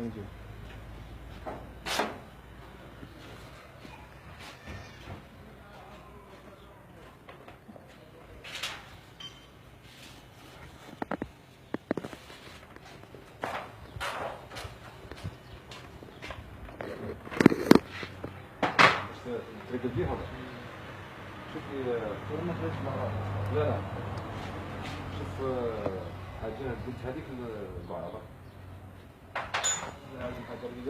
نجيب. تريد بيها شوفي ما خرجتش مرة. لا لا شوف حاجه قلت هذيك البعضه. هذه الحاجة اللي